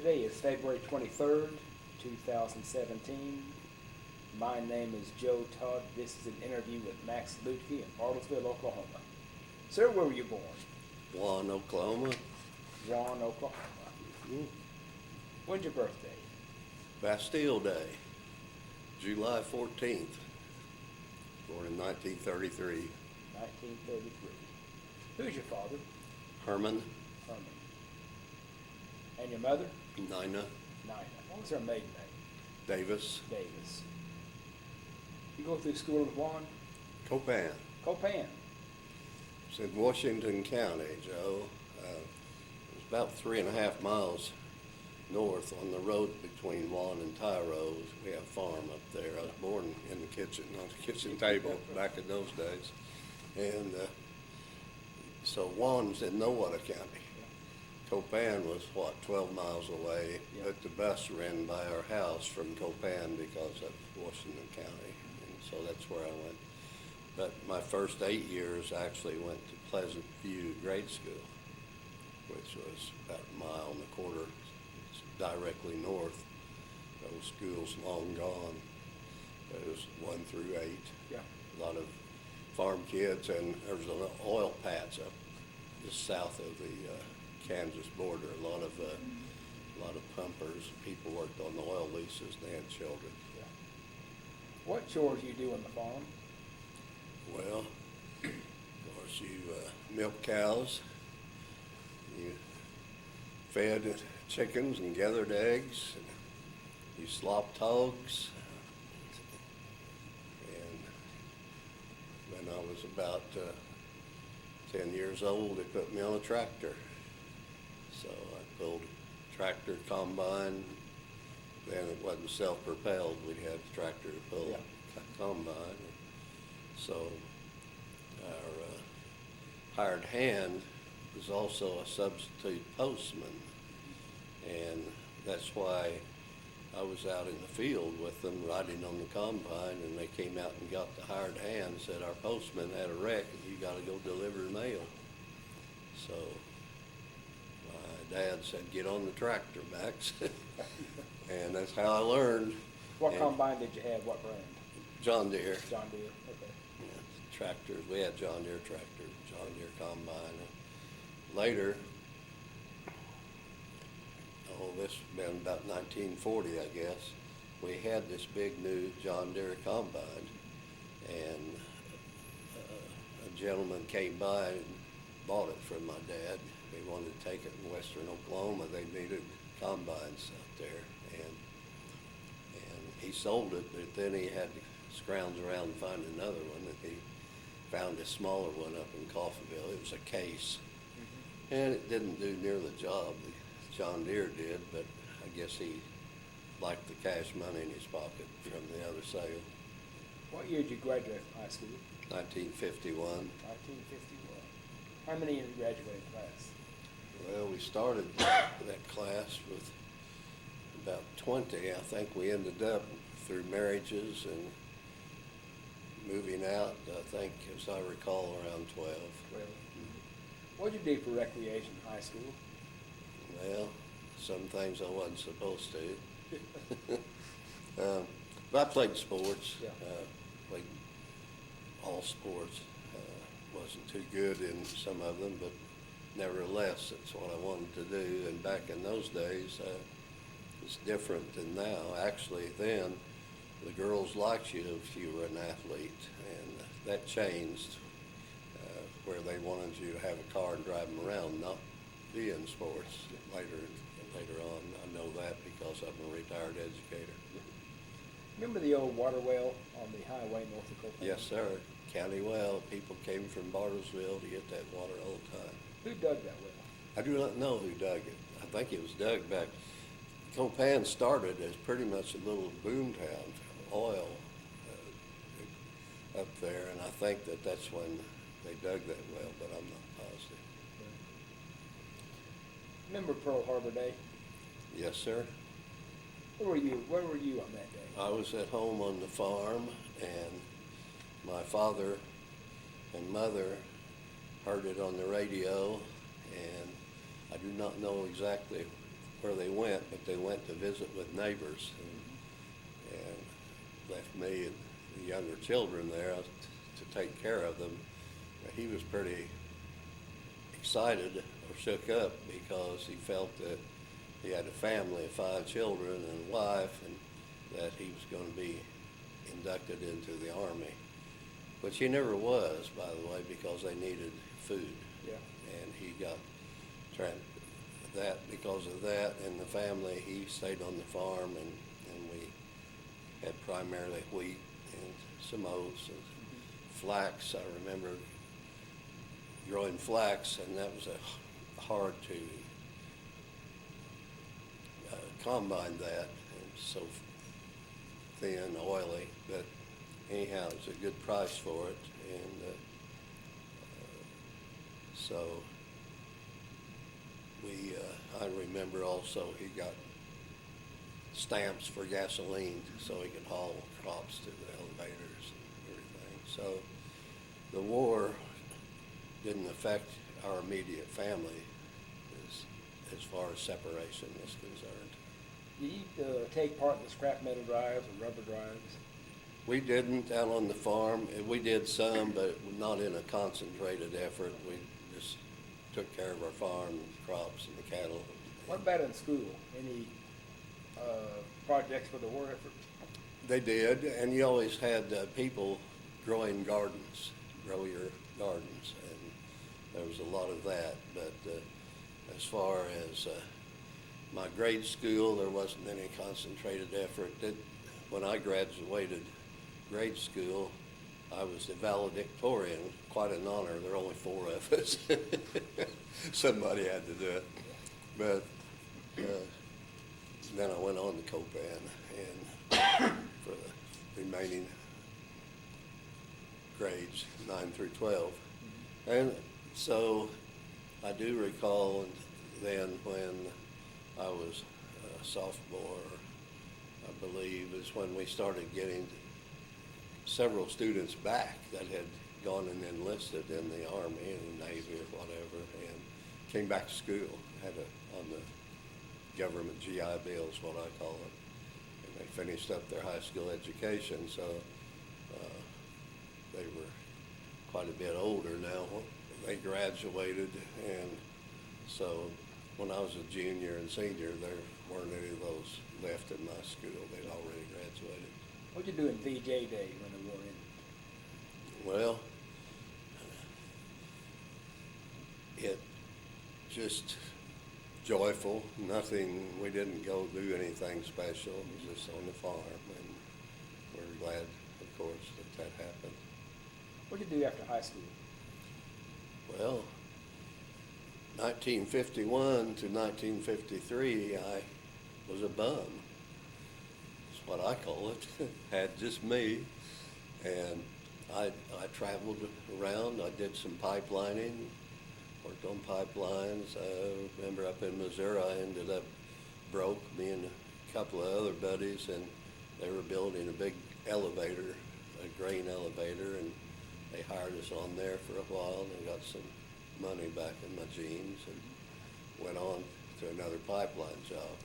Today is February 23rd, 2017. My name is Joe Todd. This is an interview with Max Lutke in Bartlesville, Oklahoma. Sir, where were you born? Juan, Oklahoma. Juan, Oklahoma. When's your birthday? Bastille Day, July 14th, born in 1933. 1933. Who's your father? Herman, Herman. And your mother? Nina, Nina. What was her maiden name? Davis, Davis. You go through school in Juan? Copan. Copan. It's in Washington County, Joe. It's about 3.5 miles north on the road between Juan and Tyro. We have a farm up there. I was born in the kitchen, on the kitchen table back in those days. And so Juan's in Nowata County. Copan was, 12 miles away, but the bus ran by our house from Copan because of Washington County, and so that's where I went. But my first 8 years actually went to Pleasant View Grade School, which was about 1.25 miles directly north. Those schools long gone. It was 1 through 8. Yeah. A lot of farm kids, and there was an oil patch up just south of the Kansas border. A lot of pumpers. People worked on the oil leases, and they had children. Yeah. What chores do you do on the farm? Well, of course, you milk cows, you fed chickens and gathered eggs, and you slopped hogs. And when I was about 10 years old, they put me on a tractor. So I pulled a tractor combine. Then it wasn't self-propelled. We had a tractor to pull a combine. So our hired hand was also a substitute postman. And that's why I was out in the field with them riding on the combine, and they came out and got the hired hand and said, our postman had a wreck and you got to go deliver mail. So my dad said, get on the tractor, Max. And that's how I learned. What combine did you have? What brand? John Deere. John Deere, okay. Yeah, tractors. We had John Deere tractors, John Deere combine. And later, this has been about 1940, I guess, we had this big new John Deere combine, and a gentleman came by and bought it from my dad. They wanted to take it in western Oklahoma. They needed combines out there, and he sold it, but then he had to scrounge around and find another one, and he found a smaller one up in Coffeyville. It was a case, and it didn't do near the job John Deere did, but I guess he liked the cash money in his pocket from the other sale. What year did you graduate from high school? 1951. 1951. How many in the graduating class? Well, we started that class with about 20. I think we ended up through marriages and moving out, I think, as I recall, around 12. 12. What did you do for recreation in high school? Well, some things I wasn't supposed to. But I played sports. Yeah. Played all sports. Wasn't too good in some of them, but nevertheless, it's what I wanted to do. And back in those days, it's different than now. Actually, then, the girls liked you if you were an athlete, and that changed, where they wanted you to have a car and drive them around, not be in sports later on. I know that because I'm a retired educator. Remember the old water well on the highway north of Copan? Yes, sir. County well. People came from Bartlesville to get that water all the time. Who dug that well? I do not know who dug it. I think it was dug back. Copan started as pretty much a little boom town, oil up there, and I think that's when they dug that well, but I'm not positive. Remember Pearl Harbor Day? Yes, sir. Where were you on that day? I was at home on the farm, and my father and mother heard it on the radio, and I do not know exactly where they went, but they went to visit with neighbors and left me and the younger children there to take care of them. He was pretty excited or shook up because he felt that he had a family of 5 children and a wife, and that he was going to be inducted into the Army, which he never was, by the way, because they needed food. Yeah. And he got that because of that, and the family, he stayed on the farm, and we had primarily wheat and some oats and flax. I remember growing flax, and that was hard to combine that, and so thin, oily, but anyhow, it was a good price for it, and so we, I remember also he got stamps for gasoline so he could haul crops to the elevators and everything. So the war didn't affect our immediate family as far as separation is concerned. Did you take part in the scrap metal drives or rubber drives? We didn't out on the farm. We did some, but not in a concentrated effort. We just took care of our farm, crops, and the cattle. What about in school? Any projects for the war effort? They did, and you always had people growing gardens, grow your gardens, and there was a lot of that. But as far as my grade school, there wasn't any concentrated effort. When I graduated grade school, I was the valedictorian, quite an honor. There were only 4 of us. Somebody had to do it. But then I went on to Copan and for the remaining grades, 9 through 12. And so I do recall then when I was a sophomore, I believe, is when we started getting several students back that had gone and enlisted in the Army and the Navy or whatever, and came back to school, on the government GI Bill is what I call it. And they finished up their high school education, so they were quite a bit older now. They graduated, and so when I was a junior and senior, there weren't any of those left in my school. They'd already graduated. What'd you do in VJ Day when the war ended? Well, it just joyful, nothing, we didn't go do anything special. It was just on the farm, and we're glad, of course, that happened. What'd you do after high school? Well, 1951 to 1953, I was a bum. That's what I call it. Had just me, and I traveled around. I did some pipelining, worked on pipelines. I remember up in Missouri, I ended up broke, me and a couple of other buddies, and they were building a big elevator, a grain elevator, and they hired us on there for a while, and got some money back in my jeans, and went on to another pipeline job.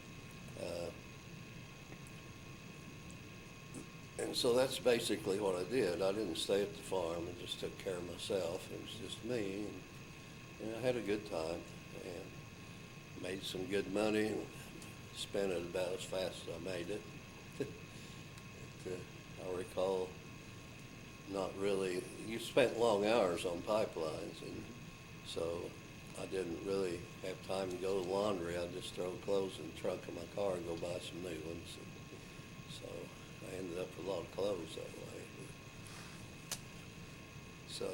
And so that's basically what I did. I didn't stay at the farm and just took care of myself. It was just me, and I had a good time and made some good money and spent it about as fast as I made it. I recall not really, you spent long hours on pipelines, and so I didn't really have time to go to the laundry. I'd just throw clothes in the trunk of my car and go buy some new ones. And so I ended up with a lot of clothes that way. So.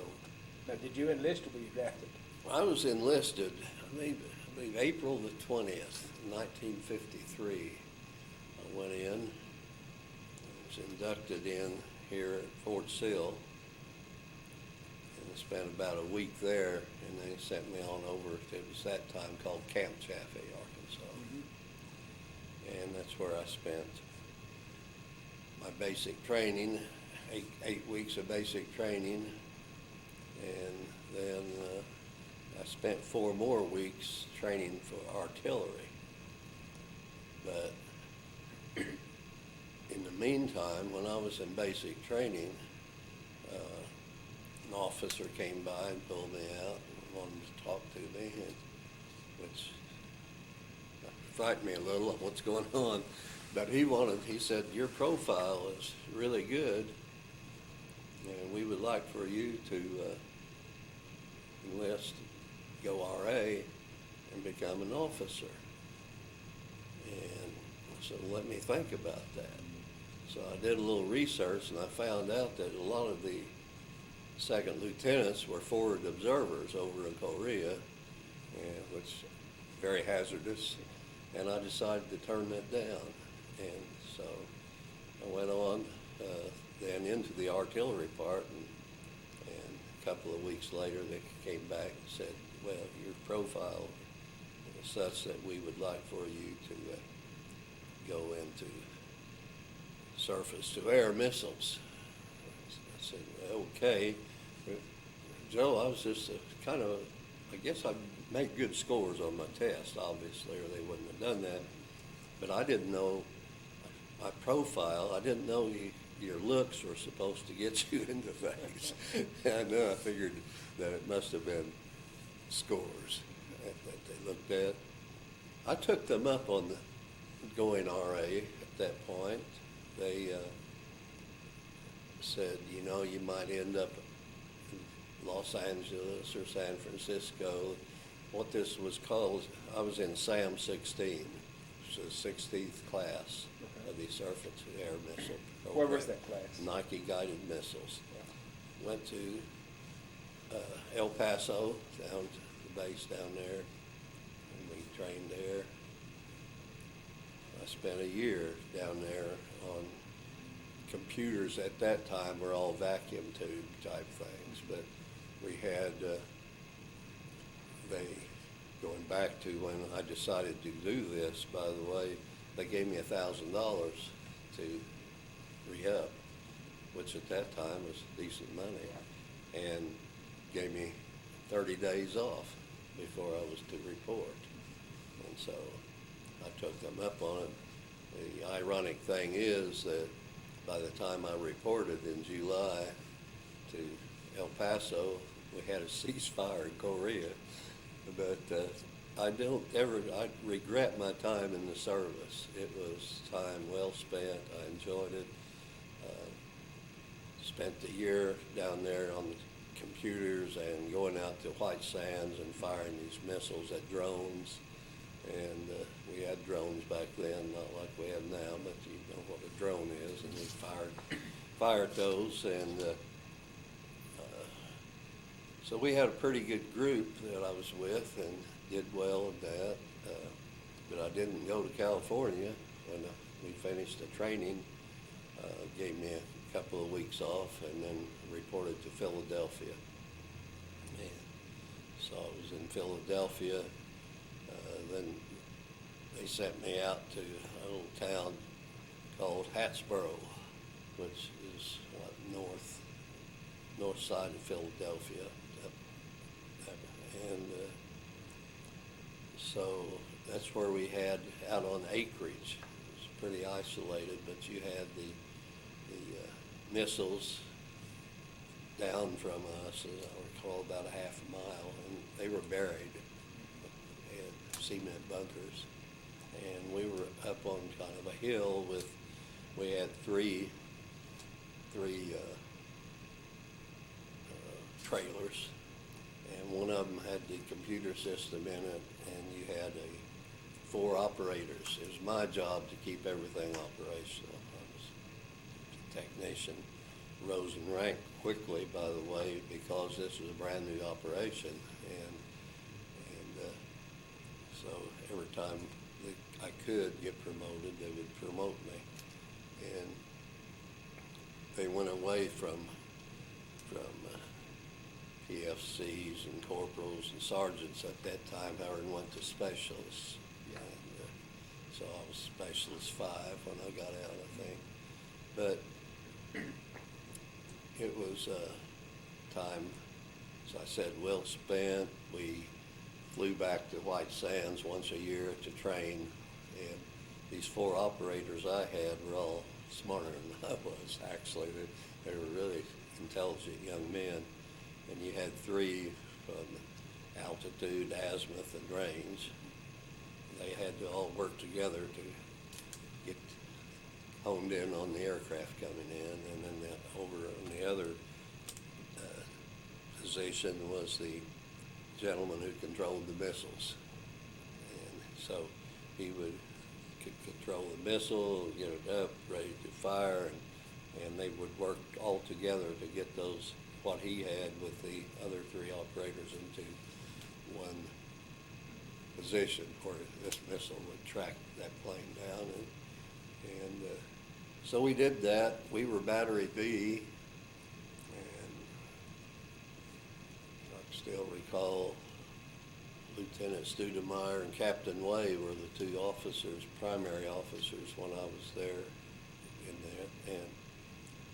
Now, did you enlist or were you drafted? I was enlisted, I believe April the 20th, 1953. I went in, I was inducted in here at Fort Sill, and spent about a week there, and they sent me on over to, it was that time called Camp Chaffee, Arkansas. Mm-hmm. And that's where I spent my basic training, eight weeks of basic training, and then I spent 4 more weeks training for artillery. But in the meantime, when I was in basic training, an officer came by and pulled me out and wanted to talk to me, which frightened me a little of what's going on. But he said, your profile is really good, and we would like for you to enlist, go RA, and become an officer. And I said, let me think about that. So I did a little research, and I found out that a lot of the second lieutenants were forward observers over in Korea, which is very hazardous, and I decided to turn that down. And so I went on then into the artillery part, and a couple of weeks later they came back and said, well, your profile is such that we would like for you to go into surface-to-air missiles. I said, okay. Joe, I was just I guess I made good scores on my test, obviously, or they wouldn't have done that. But I didn't know my profile. I didn't know your looks were supposed to get you into things. And I figured that it must have been scores that they looked at. I took them up on the going RA at that point. They said, you might end up in Los Angeles or San Francisco. What this was called, I was in SAM 16, which is the 16th class of the surface-to-air missile program. Where was that class? Nike guided missiles. Yeah. Went to El Paso, down to the base down there, and we trained there. I spent a year down there on computers. At that time were all vacuum tube type things, but we had going back to when I decided to do this, by the way, they gave me $1,000 to re-up, which at that time was decent money, and gave me 30 days off before I was to report. And so I took them up on it. The ironic thing is that by the time I reported in July to El Paso, we had a ceasefire in Korea. But I regret my time in the service. It was time well spent. I enjoyed it. Spent the year down there on the computers and going out to White Sands and firing these missiles at drones. And we had drones back then, not like we have now, but you know what a drone is. And we fired those. And so we had a pretty good group that I was with and did well at that. But I didn't go to California when we finished the training. Gave me a couple of weeks off and then reported to Philadelphia. And so I was in Philadelphia. Then they sent me out to a little town called Hattsboro, which is north side of Philadelphia. And so that's where we had out on acreage. It was pretty isolated, but you had the missiles down from us, as I recall, about a half a mile, and they were buried. They had cement bunkers, and we were up on kind of a hill we had three trailers, and one of them had the computer system in it, and you had 4 operators. It was my job to keep everything operational. I was a technician, rose in rank quickly, by the way, because this was a brand new operation, and so every time I could get promoted, they would promote me, and they went away from PFCs and corporals and sergeants at that time, however, and went to specialists. Yeah. And, so I was specialist 5 when I got out, I think. But it was time, as I said, well spent. We flew back to White Sands once a year to train, and these 4 operators I had were all smarter than I was, actually. They were really intelligent young men. And you had 3 from altitude, azimuth, and range. They had to all work together to get honed in on the aircraft coming in. And then over on the other position was the gentleman who controlled the missiles. And so he could control the missile, get it up, ready to fire, and they would work all together to get those, what he had with the other 3 operators, into one position where this missile would track that plane down. And so we did that. We were Battery B, and I still recall Lieutenant Studemeyer and Captain Way were the 2 officers, primary officers, when I was there in that. And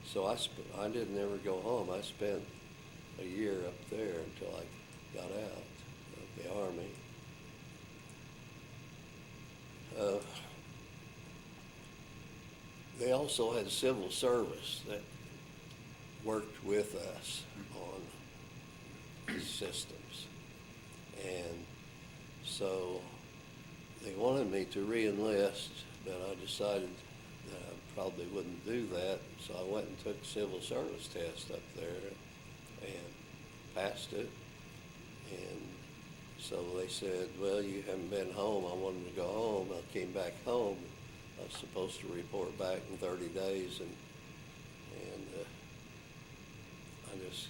so I didn't ever go home. I spent a year up there until I got out of the Army. They also had civil service that worked with us on the systems. And so they wanted me to re-enlist, but I decided that I probably wouldn't do that. So I went and took a civil service test up there and passed it. And so they said, well, you haven't been home. I wanted to go home. I came back home. I was supposed to report back in 30 days, and I just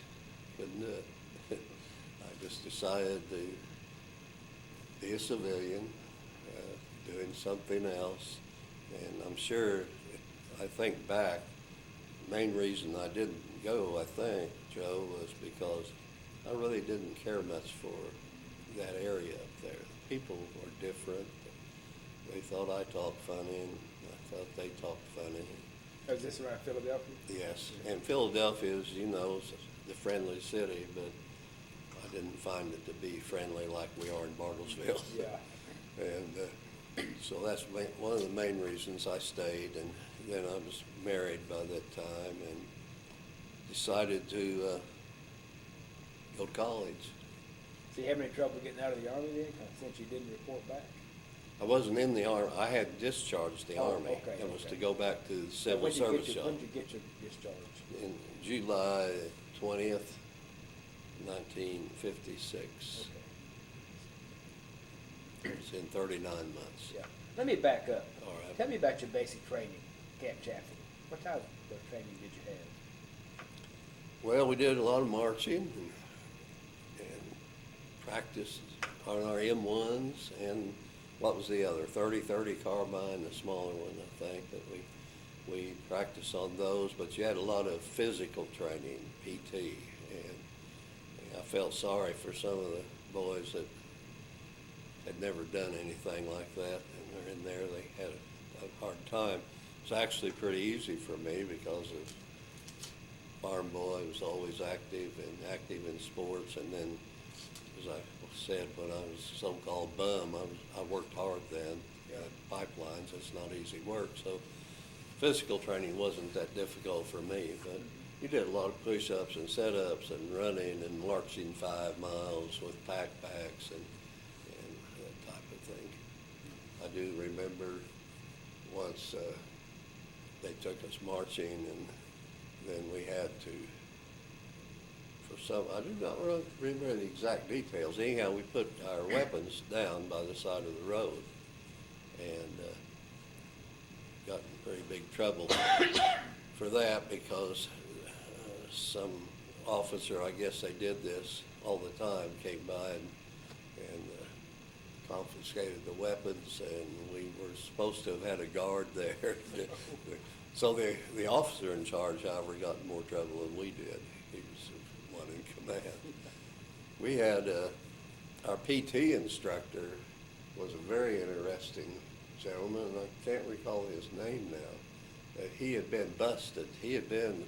couldn't do it. I just decided to be a civilian, doing something else. And I'm sure, I think back, the main reason I didn't go, I think, Joe, was because I really didn't care much for that area up there. People were different. They thought I talked funny, and I thought they talked funny. Was this around Philadelphia? Yes, and Philadelphia, as you know, is the friendly city, but I didn't find it to be friendly like we are in Bartlesville. Yeah. And so that's one of the main reasons I stayed. And then I was married by that time and decided to go to college. So you have any trouble getting out of the Army then, since you didn't report back? I wasn't in the Army. I had discharged the Army. Okay, It was okay. to go back to the So civil service job. When did you get your discharge? In July 20th, 1956. Okay. It's in 39 months. Yeah. Let me back up. All right. Tell me about your basic training, Camp Chaffee. What type of training did you have? Well, we did a lot of marching and practiced on our M1s and what was the other, 30-30 carbine, the smaller one, I think, that we practiced on those. But you had a lot of physical training, PT, and I felt sorry for some of the boys that had never done anything like that, and they're in there, they had a hard time. It's actually pretty easy for me because of farm boy, was always active in sports, and then, as I said, when I was so-called bum, I worked hard then. Pipelines, it's not easy work, so physical training wasn't that difficult for me, but you did a lot of push-ups and set-ups and running and marching 5 miles with backpacks and that type of thing. I do remember once they took us marching, and then we had to, I do not really remember the exact details. Anyhow, we put our weapons down by the side of the road and got in pretty big trouble for that because some officer, I guess they did this all the time, came by and confiscated the weapons, and we were supposed to have had a guard there. So the officer in charge, however, got in more trouble than we did. He was the one in command. We had our PT instructor was a very interesting gentleman, and I can't recall his name now. He had been busted. He had been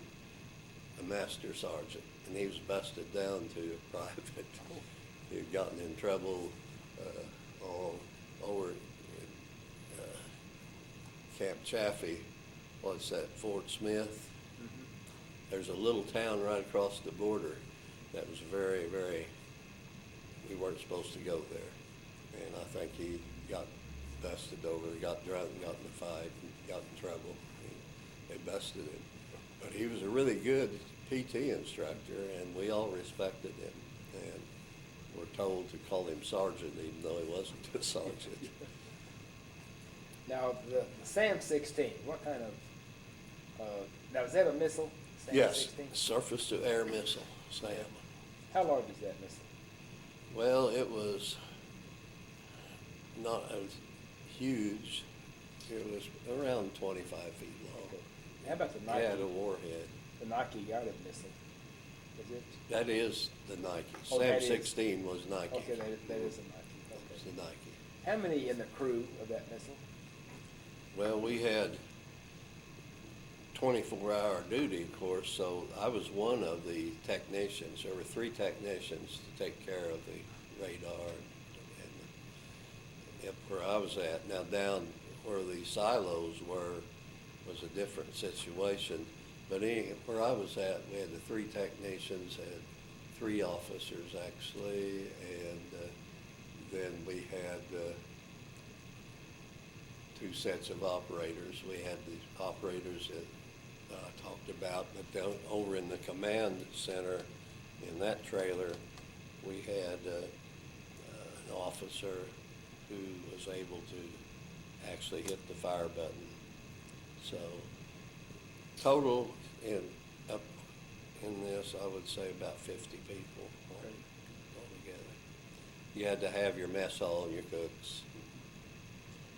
a master sergeant, and he was busted down to a private. He had gotten in trouble all over Camp Chaffee, what's that, Fort Smith? Mhm. There's a little town right across the border that was very, very, we weren't supposed to go there. And I think he got busted over, got drunk, got in a fight, and got in trouble. They busted him. But he was a really good PT instructor, and we all respected him. And we're told to call him sergeant, even though he wasn't a sergeant. Now, the SAM-16, what kind of, now is that a missile? Yes, SAM-16? surface-to-air missile, SAM. How large is that missile? Well, it was not, it was huge. It was around 25 feet long. Okay. How about the It Nike? had a warhead. The Nike guided missile. Is it? That is the Nike. Oh, that is- SAM-16 was Nike. Okay, that is a Nike. It's Okay. the Nike. How many in the crew of that missile? Well, we had 24-hour duty, of course, so I was one of the technicians. There were 3 technicians to take care of the radar and where I was at. Now, down where the silos were was a different situation. But where I was at, we had the 3 technicians, had 3 officers actually, and then we had 2 sets of operators. We had the operators that I talked about, but down over in the command center, in that trailer, we had an officer who was able to actually hit the fire button. So total up in this, I would say about 50 people altogether. You had to have your mess hall and your cooks.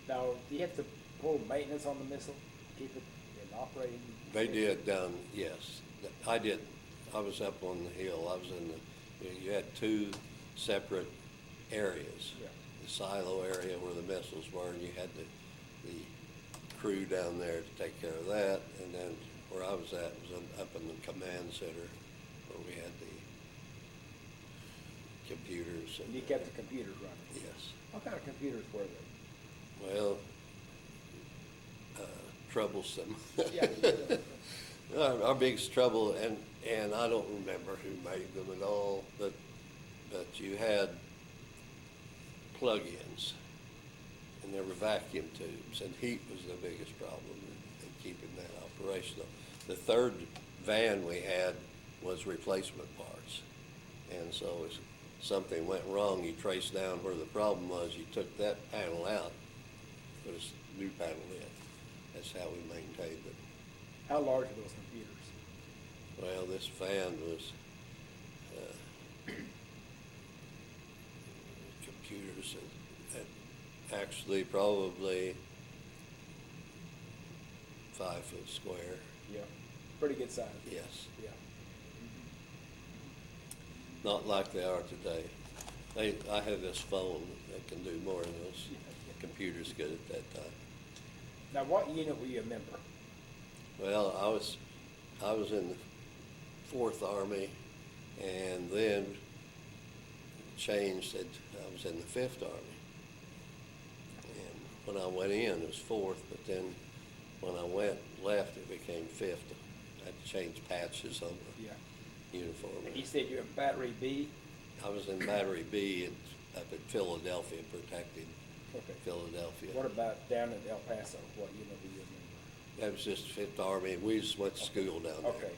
Now, do you have to pull maintenance on the missile, keep it in operating? They did down, yes. I didn't. I was up on the hill. I was in the, you had 2 separate areas. Yeah. The silo area where the missiles were, and you had the crew down there to take care of that. And then where I was at was up in the command center where we had the computers. And you kept the computers running? Yes. What kind of computers were they? Well, troublesome. Yeah. Our biggest trouble, and I don't remember who made them at all, but you had plug-ins, and there were vacuum tubes, and heat was the biggest problem in keeping that operational. The 3rd van we had was replacement parts, and so if something went wrong, you traced down where the problem was, you took that panel out, put a new panel in. That's how we maintained them. How large are those computers? Well, this van was computers that actually probably 5 foot square. Yeah. Pretty good size. Yes, Yeah. not like they are today. I have this phone that can do more than those computers could at that time. Now, what unit were you a member? Well, I was in the 4th Army, and then changed it. I was in the 5th Army. And when I went in, it was 4th, but then when I left, it became 5th. I had to change patches on the Yeah. uniform. And you said you're in Battery B? I was in Battery B up at Philadelphia, protecting Okay. Philadelphia. What about down in El Paso? What unit were you a member? That was just 5th Army. We just went to school down there. Okay.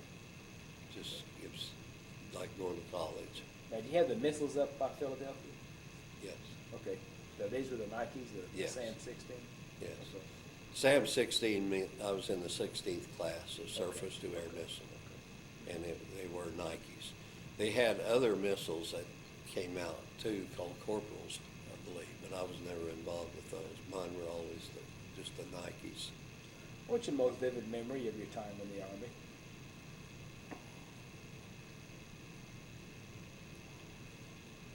Just, it was like going to college. Now, do you have the missiles up by Philadelphia? Yes, Okay. So these are the Nikes, the Yes. SAM-16? yes. Okay. SAM-16, I was in the 16th class of surface-to-air missile, Okay. and they were Nikes. They had other missiles that came out too, called Corporals, I believe, but I was never involved with those. Mine were always just the Nikes. What's your most vivid memory of your time in the Army?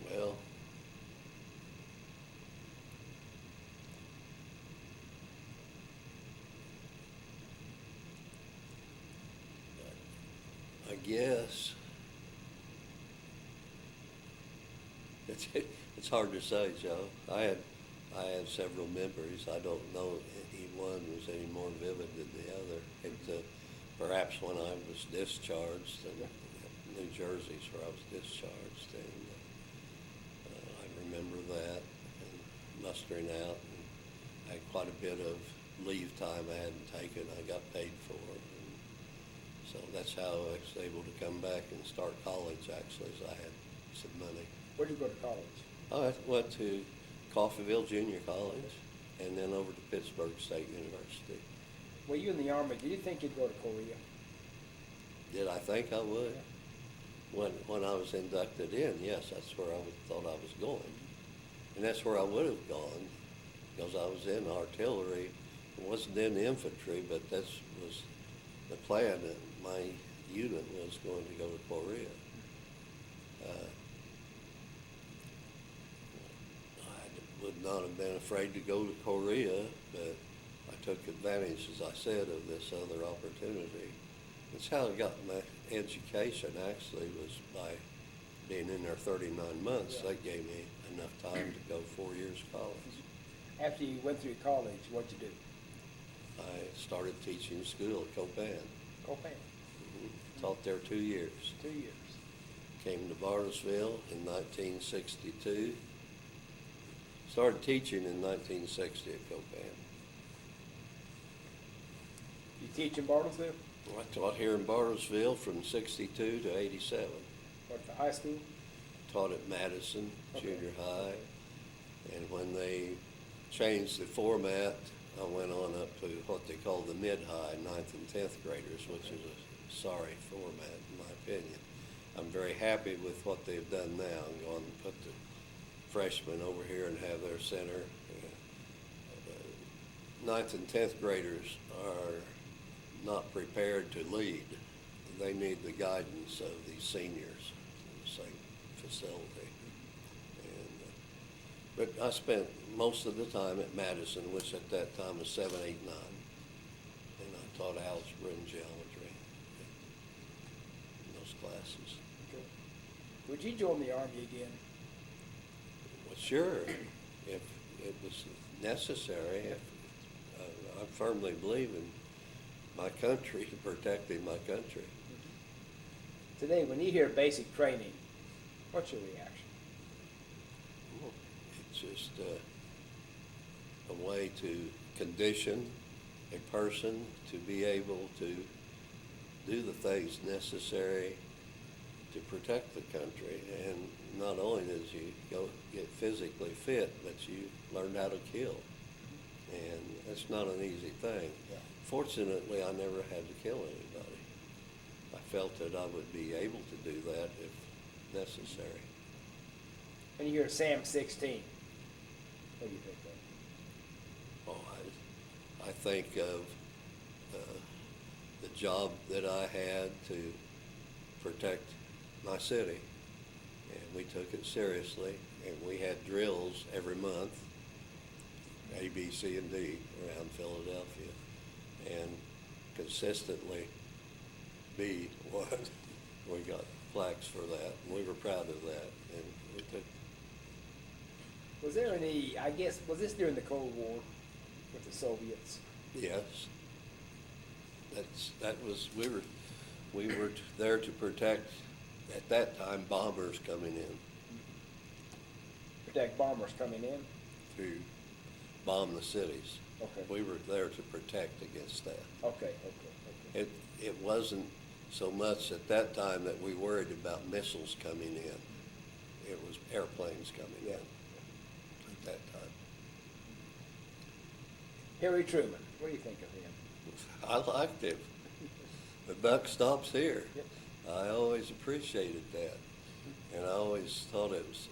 Well, I guess it's hard to say, Joe. I I had several memories. I don't know any one was any more vivid than the other. Perhaps when I was discharged, and New Jersey's where I was discharged, and I remember that, and mustering out, and I had quite a bit of leave time I hadn't taken. I got paid for it. And so that's how I was able to come back and start college, actually, as I had some money. Where'd you go to college? I went to Coffeyville Junior College and then over to Pittsburgh State University. Well, you in the Army, did you think you'd go to Korea? Did I think I would? When I was inducted in, yes, that's where I thought I was going. And that's where I would have gone, because I was in artillery. I wasn't in infantry, but that was the plan, that my unit was going to go to Korea. I would not have been afraid to go to Korea, but I took advantage, as I said, of this other opportunity. That's how I got my education, actually, was by being in there 39 months. Yeah. That gave me enough time to go 4 years college. After you went through college, what'd you do? I started teaching school at Copan. Copan. Taught there 2 years. 2 years. Came to Bartlesville in 1962. Started teaching in 1960 at Copan. You teach in Bartlesville? I taught here in Bartlesville from 62 to 87. What, the high school? Taught at Madison Okay. Junior High. And when they changed the format, I went on up to what they call the mid-high, 9th and 10th graders, which is a sorry format in my opinion. I'm very happy with what they've done now, and go on and put the freshmen over here and have their center. 9th and 10th graders are not prepared to lead. They need the guidance of the seniors in the same facility. But I spent most of the time at Madison, which at that time was 7, 8, 9. And I taught algebra and geometry in those classes. Okay. Would you join the Army again? Well, sure, if it was necessary. I firmly believe in my country, protecting my country. Today, when you hear basic training, what's your reaction? It's just a way to condition a person to be able to do the things necessary to protect the country. And not only does you go get physically fit, but you learn how to kill. And that's not an easy thing. Yeah. Fortunately, I never had to kill anybody. I felt that I would be able to do that if necessary. When you hear Sam 16, what do you think of? Oh, I think of the job that I had to protect my city, and we took it seriously, and we had drills every month, A, B, C, and D, around Philadelphia, and consistently B won. We got plaques for that, and we were proud of that, and we took. Was there any, I guess, was this during the Cold War with the Soviets? Yes. We were there to protect, at that time, bombers coming in. Protect bombers coming in? To bomb the cities. Okay. We were there to protect against that. Okay. It wasn't so much at that time that we worried about missiles coming in. It was airplanes coming in at that time. Harry Truman, what do you think of him? I liked him. The buck stops here. Yep. I always appreciated that. And I always thought it was,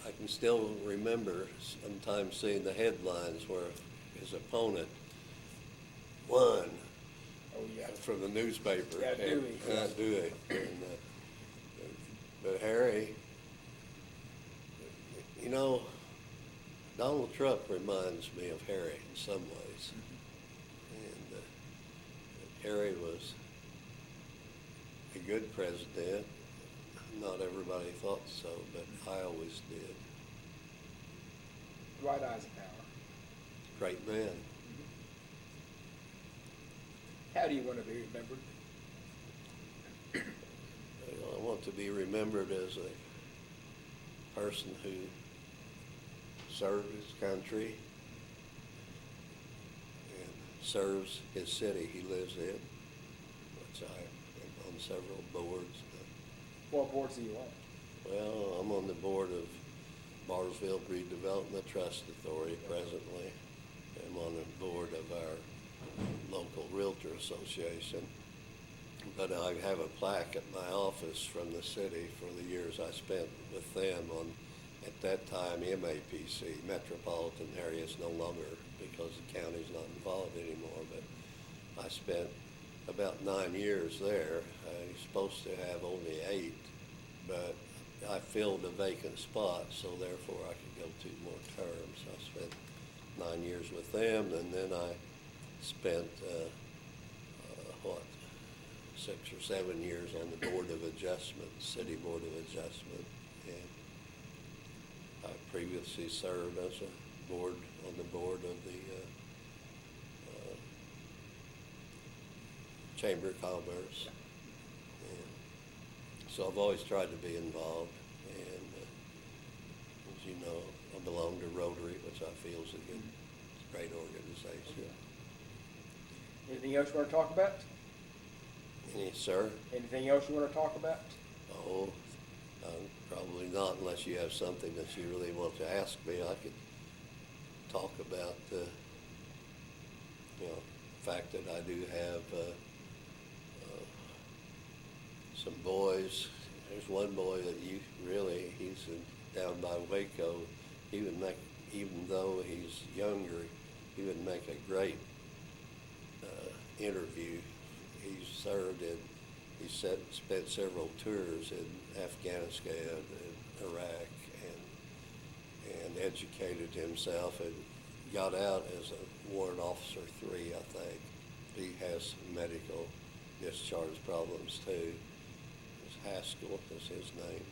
I can still remember sometimes seeing the headlines where his opponent won. Oh, yeah. From the newspaper. Yeah, Dewey. Dewey. But Harry, you know, Donald Trump reminds me of Harry in some ways. And Harry was a good president. Not everybody thought so, but I always did. Dwight Eisenhower. Great man. How do you want to be remembered? I want to be remembered as a person who served his country and serves his city he lives in, which I am on several boards. What boards are you on? Well, I'm on the board of Bartlesville Redevelopment Trust Authority presently. I'm on the board of our local Realtor Association. But I have a plaque at my office from the city for the years I spent with them on, at that time, MAPC, Metropolitan Area. Is no longer because the county's not involved anymore, but I spent about 9 years there. I was supposed to have only 8, but I filled a vacant spot, so therefore I could go 2 more terms. I spent 9 years with them, and then I spent, 6 or 7 years on the Board of Adjustment, City Board of Adjustment, and I previously served as on the board of the Chamber of Commerce. And so I've always tried to be involved, and as you know, I belong to Rotary, which I feel is a great organization. Anything else you want to talk about? Sir? Anything else you want to talk about? Oh, probably not unless you have something that you really want to ask me. I could talk about the fact that I do have some boys. There's one boy that he's down by Waco. He would make, even though he's younger, he would make a great interview. He spent several tours in Afghanistan and Iraq and educated himself and got out as a Warrant Officer 3, I think. He has medical discharge problems too. Haskell is his name.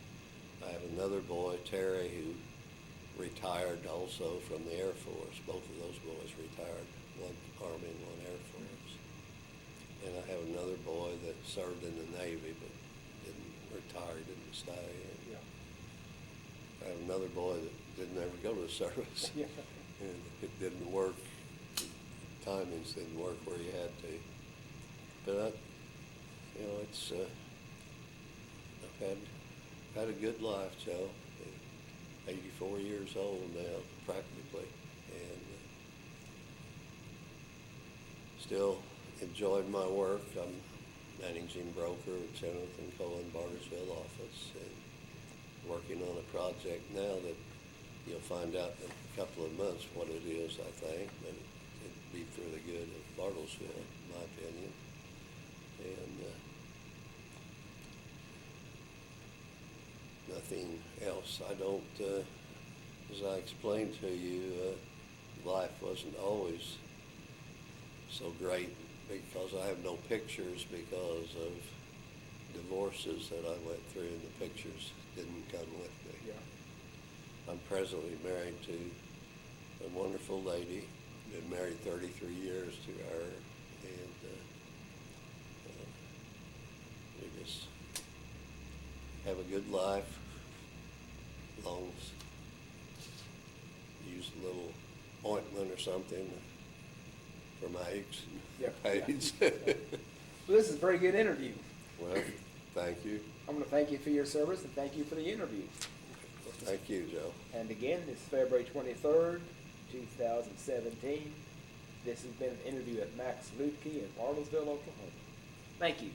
I have another boy, Terry, who retired also from the Air Force. Both of those boys retired, one Army and one Air Force. And I have another boy that served in the Navy but didn't retire, didn't stay. And I have another boy that didn't ever go to service. And it didn't work. Timings didn't work where you had to. But it's I've had a good life, Joe. 84 years old now, practically, and still enjoying my work. I'm managing broker at Jonathan Cohen Bartlesville office, and working on a project now that you'll find out in a couple of months what it is, I think, but it'd be for the good of Bartlesville, in my opinion. And nothing else. I don't, as I explained to you, life wasn't always so great because I have no pictures because of divorces that I went through, and the pictures didn't come with me. Yeah. I'm presently married to a wonderful lady. Been married 33 years to her, and we just have a good life. As long as use a little ointment or something for my aches and pains. Well, this is a very good interview. Well, thank you. I'm going to thank you for your service and thank you for the interview. Thank you, Joe. And again, this is February 23rd, 2017. This has been an interview at Max Lutke in Bartlesville, Oklahoma. Thank you.